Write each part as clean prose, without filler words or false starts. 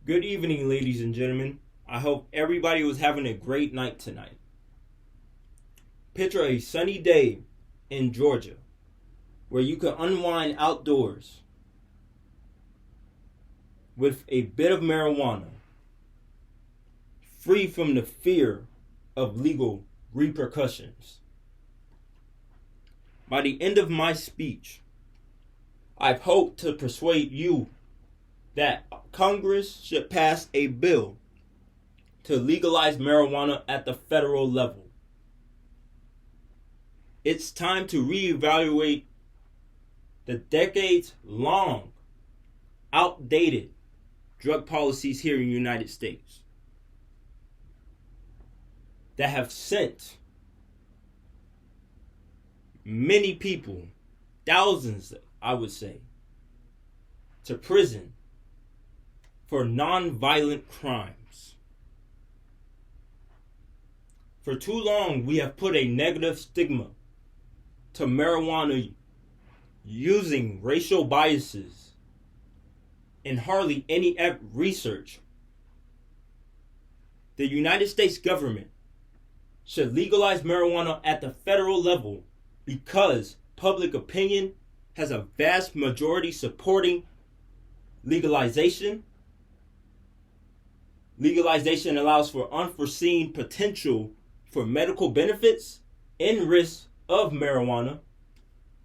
Good evening, ladies and gentlemen. I hope everybody was having a great night tonight. Picture a sunny day in Georgia where you can unwind outdoors with a bit of marijuana, free from the fear of legal repercussions. By the end of my speech, I've hoped to persuade you that Congress should pass a bill to legalize marijuana at the federal level. It's time to reevaluate the decades-long, outdated drug policies here in the United States that have sent many people, thousands, I would say, to prison for non-violent crimes. For too long, we have put a negative stigma to marijuana using racial biases and hardly any research. The United States government should legalize marijuana at the federal level because public opinion has a vast majority supporting legalization. Legalization allows for unforeseen potential for medical benefits and risks of marijuana,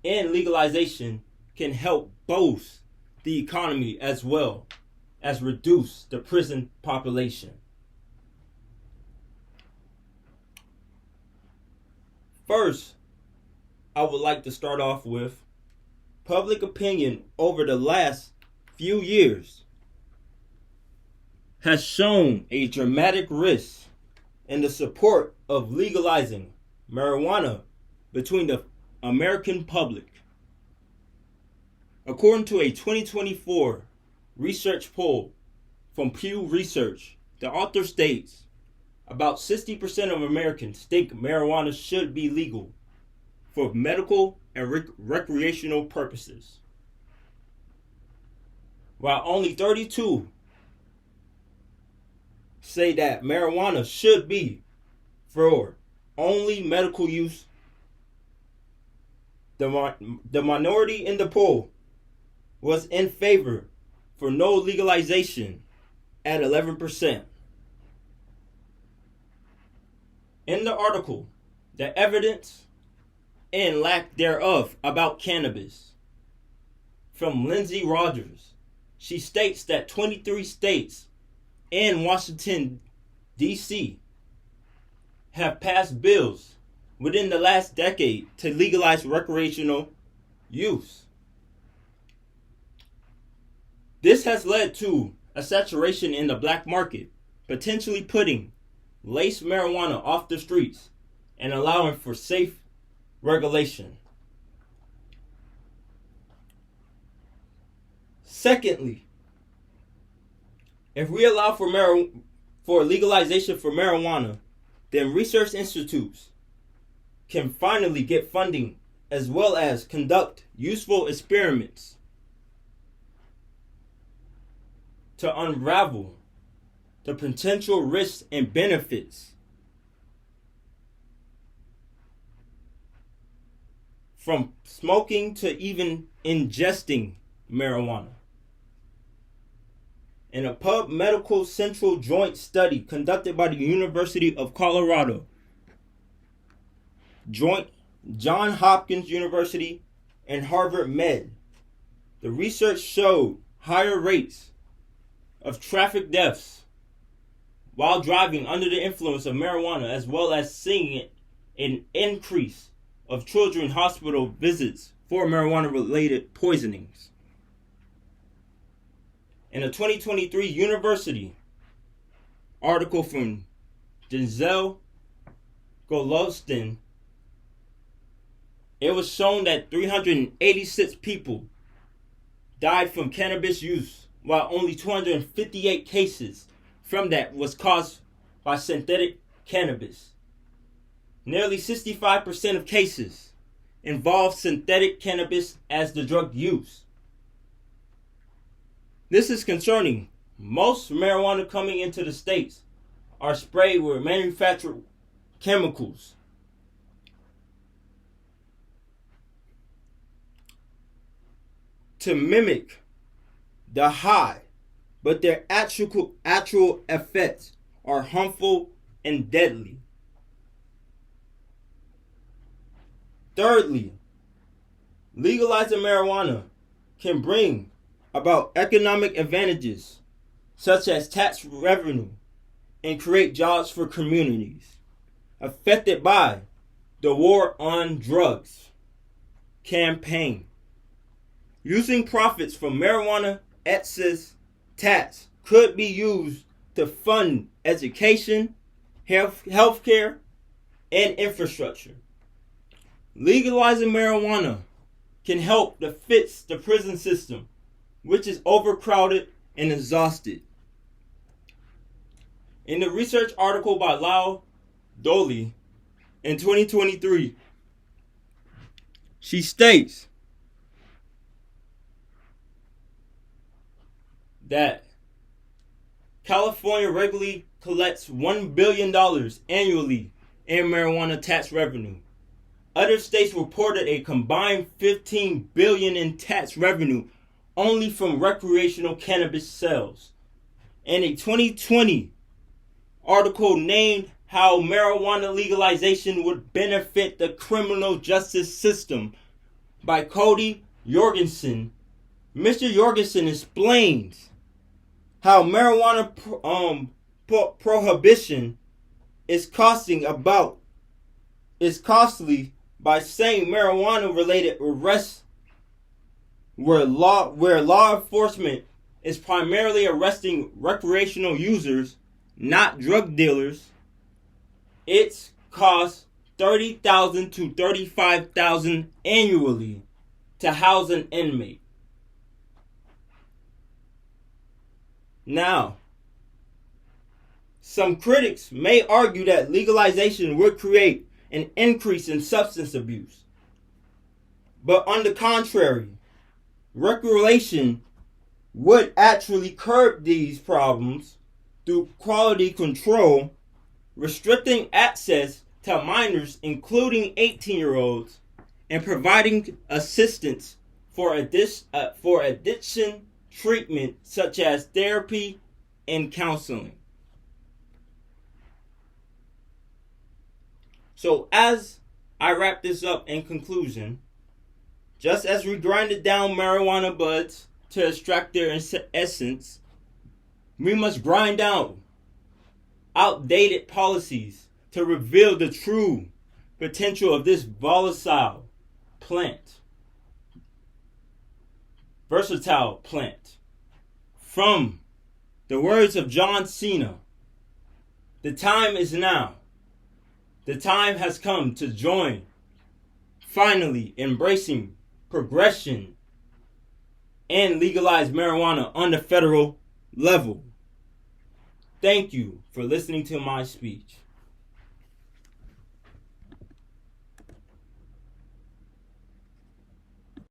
and legalization can help boost the economy as well as reduce the prison population. First, I would like to start off with public opinion over the last few years has shown a dramatic risk in the support of legalizing marijuana between the American public. According to a 2024 research poll from Pew Research, the author states about 60% of Americans think marijuana should be legal for medical and recreational purposes, while only 32 say that marijuana should be for only medical use. The minority in the poll was in favor for no legalization at 11%. In the article, the evidence and lack thereof about cannabis from Lindsay Rogers, she states that 23 states and Washington, D.C. have passed bills within the last decade to legalize recreational use. This has led to a saturation in the black market, potentially putting laced marijuana off the streets and allowing for safe regulation. Secondly, if we allow for legalization for marijuana, then research institutes can finally get funding as well as conduct useful experiments to unravel the potential risks and benefits from smoking to even ingesting marijuana. In a Pub Medical Central joint study conducted by the University of Colorado, Johns Hopkins University, and Harvard Med, the research showed higher rates of traffic deaths while driving under the influence of marijuana, as well as seeing an increase of children hospital visits for marijuana-related poisonings. In a 2023 University article from Denzel Golovstin, it was shown that 386 people died from cannabis use, while only 258 cases from that was caused by synthetic cannabis. Nearly 65% of cases involve synthetic cannabis as the drug used. This is concerning most marijuana coming into the States are sprayed with manufactured chemicals. To mimic the high, but their actual effects are harmful and deadly. Thirdly, legalizing marijuana can bring about economic advantages such as tax revenue and create jobs for communities affected by the War on Drugs campaign. Using profits from marijuana excess tax could be used to fund education, healthcare, and infrastructure. Legalizing marijuana can help to fix the prison system, which is overcrowded and exhausted. In the research article by Lau Doley in 2023, she states that California regularly collects $1 billion annually in marijuana tax revenue. Other states reported a combined $15 billion in tax revenue only from recreational cannabis sales. And a 2020 article named how marijuana legalization would benefit the criminal justice system by Cody Jorgensen. Mr. Jorgensen explains how marijuana prohibition is costly by saying marijuana-related arrests where law enforcement is primarily arresting recreational users, not drug dealers. It costs $30,000 to $35,000 annually to house an inmate. Now, some critics may argue that legalization would create an increase in substance abuse. But on the contrary, regulation would actually curb these problems through quality control, restricting access to minors, including 18-year-olds, and providing assistance for addiction treatment such as therapy and counseling. So as I wrap this up in conclusion, just as we grinded down marijuana buds to extract their essence, we must grind down outdated policies to reveal the true potential of this volatile plant. Versatile plant. From the words of John Cena, the time is now. The time has come to join, finally embracing progression and legalize marijuana on the federal level. Thank you for listening to my speech.